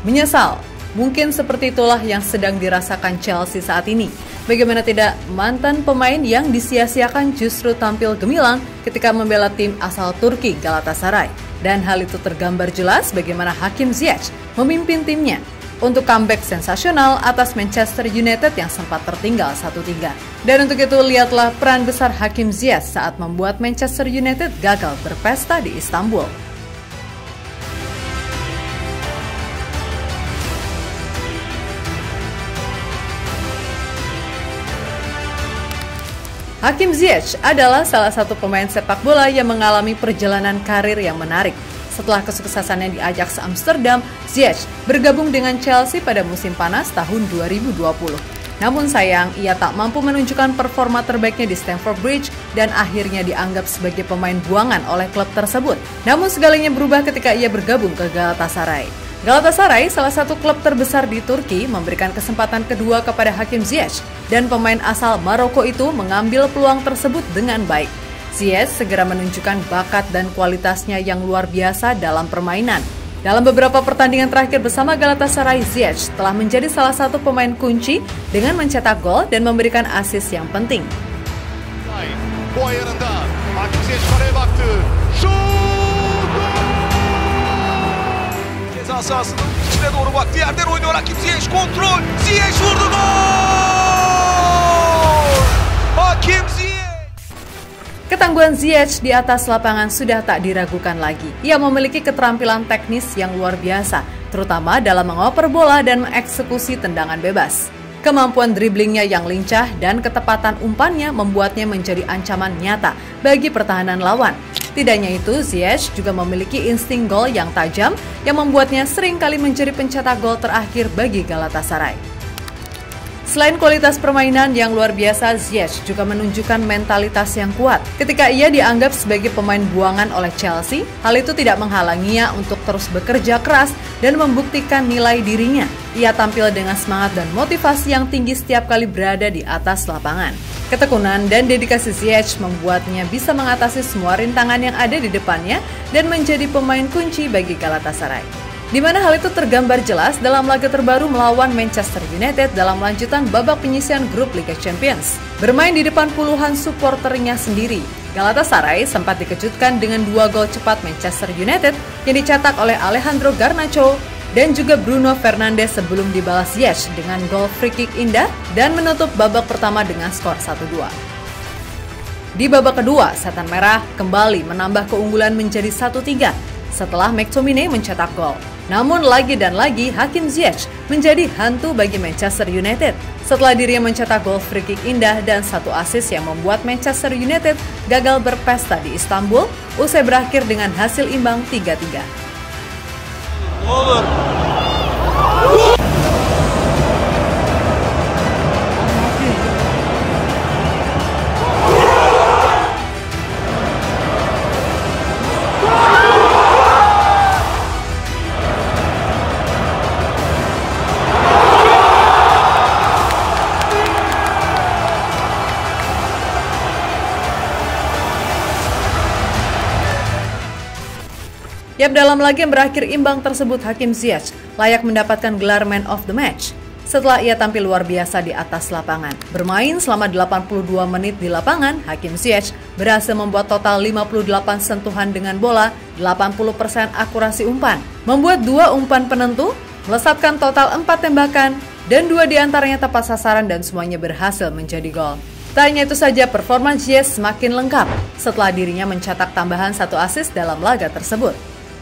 Menyesal, mungkin seperti itulah yang sedang dirasakan Chelsea saat ini. Bagaimana tidak, mantan pemain yang disia-siakan justru tampil gemilang ketika membela tim asal Turki Galatasaray. Dan hal itu tergambar jelas bagaimana Hakim Ziyech memimpin timnya untuk comeback sensasional atas Manchester United yang sempat tertinggal 1-3. Dan untuk itu lihatlah peran besar Hakim Ziyech saat membuat Manchester United gagal berpesta di Istanbul. Hakim Ziyech adalah salah satu pemain sepak bola yang mengalami perjalanan karir yang menarik. Setelah kesuksesannya di Ajax Amsterdam, Ziyech bergabung dengan Chelsea pada musim panas tahun 2020. Namun sayang, ia tak mampu menunjukkan performa terbaiknya di Stamford Bridge dan akhirnya dianggap sebagai pemain buangan oleh klub tersebut. Namun segalanya berubah ketika ia bergabung ke Galatasaray. Galatasaray, salah satu klub terbesar di Turki, memberikan kesempatan kedua kepada Hakim Ziyech dan pemain asal Maroko itu mengambil peluang tersebut dengan baik. Ziyech segera menunjukkan bakat dan kualitasnya yang luar biasa dalam permainan. Dalam beberapa pertandingan terakhir bersama Galatasaray, Ziyech telah menjadi salah satu pemain kunci dengan mencetak gol dan memberikan assist yang penting. Sahasının içine doğru baktı. Yerden oynuyor Hakim Ziyech. Kontrol. Ziyech vurdu, gol! Hakim Ziyech. Ketangguhan Ziyech di atas lapangan sudah tak diragukan lagi. Ia memiliki keterampilan teknis yang luar biasa, terutama dalam mengoper bola dan mengeksekusi tendangan bebas. Kemampuan driblingnya yang lincah dan ketepatan umpannya membuatnya menjadi ancaman nyata bagi pertahanan lawan. Tidak hanya itu, Ziyech juga memiliki insting gol yang tajam yang membuatnya sering kali menjadi pencetak gol terakhir bagi Galatasaray. Selain kualitas permainan yang luar biasa, Ziyech juga menunjukkan mentalitas yang kuat. Ketika ia dianggap sebagai pemain buangan oleh Chelsea, hal itu tidak menghalanginya untuk terus bekerja keras dan membuktikan nilai dirinya. Ia tampil dengan semangat dan motivasi yang tinggi setiap kali berada di atas lapangan. Ketekunan dan dedikasi Ziyech membuatnya bisa mengatasi semua rintangan yang ada di depannya dan menjadi pemain kunci bagi Galatasaray. Di mana hal itu tergambar jelas dalam laga terbaru melawan Manchester United dalam lanjutan babak penyisihan grup Liga Champions. Bermain di depan puluhan supporternya sendiri, Galatasaray sempat dikejutkan dengan 2 gol cepat Manchester United yang dicetak oleh Alejandro Garnacho dan juga Bruno Fernandes sebelum dibalas Ziyech dengan gol free kick indah dan menutup babak pertama dengan skor 1-2. Di babak kedua, Setan Merah kembali menambah keunggulan menjadi 1-3 setelah McTominay mencetak gol. Namun lagi dan lagi Hakim Ziyech menjadi hantu bagi Manchester United setelah dirinya mencetak gol free kick indah dan 1 assist yang membuat Manchester United gagal berpesta di Istanbul usai berakhir dengan hasil imbang 3-3. Olur. Yap, dalam laga yang berakhir imbang tersebut, Hakim Ziyech layak mendapatkan gelar Man of the Match setelah ia tampil luar biasa di atas lapangan. Bermain selama 82 menit di lapangan, Hakim Ziyech berhasil membuat total 58 sentuhan dengan bola, 80% akurasi umpan, membuat 2 umpan penentu, melesatkan total 4 tembakan, dan 2 diantaranya tepat sasaran dan semuanya berhasil menjadi gol. Tak hanya itu saja, performa Ziyech semakin lengkap setelah dirinya mencetak tambahan 1 assist dalam laga tersebut.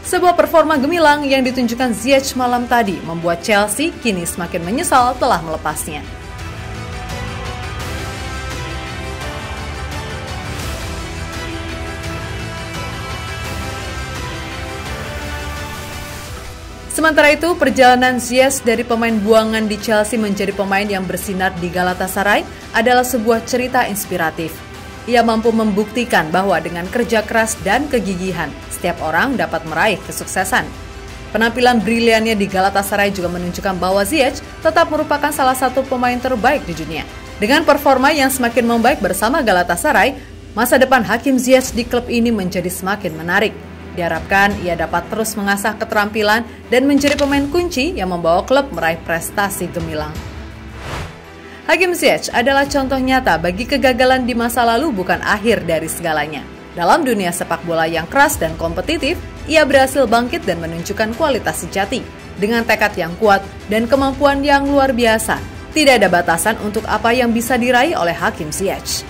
Sebuah performa gemilang yang ditunjukkan Ziyech malam tadi membuat Chelsea kini semakin menyesal telah melepasnya. Sementara itu, perjalanan Ziyech dari pemain buangan di Chelsea menjadi pemain yang bersinar di Galatasaray adalah sebuah cerita inspiratif. Ia mampu membuktikan bahwa dengan kerja keras dan kegigihan, setiap orang dapat meraih kesuksesan. Penampilan briliannya di Galatasaray juga menunjukkan bahwa Ziyech tetap merupakan salah satu pemain terbaik di dunia. Dengan performa yang semakin membaik bersama Galatasaray, masa depan Hakim Ziyech di klub ini menjadi semakin menarik. Diharapkan ia dapat terus mengasah keterampilan dan menjadi pemain kunci yang membawa klub meraih prestasi gemilang. Hakim Ziyech adalah contoh nyata bagi kegagalan di masa lalu bukan akhir dari segalanya. Dalam dunia sepak bola yang keras dan kompetitif, ia berhasil bangkit dan menunjukkan kualitas sejati. Dengan tekad yang kuat dan kemampuan yang luar biasa, tidak ada batasan untuk apa yang bisa diraih oleh Hakim Ziyech.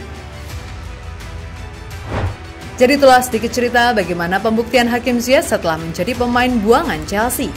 Jadi itulah sedikit cerita bagaimana pembuktian Hakim Ziyech setelah menjadi pemain buangan Chelsea.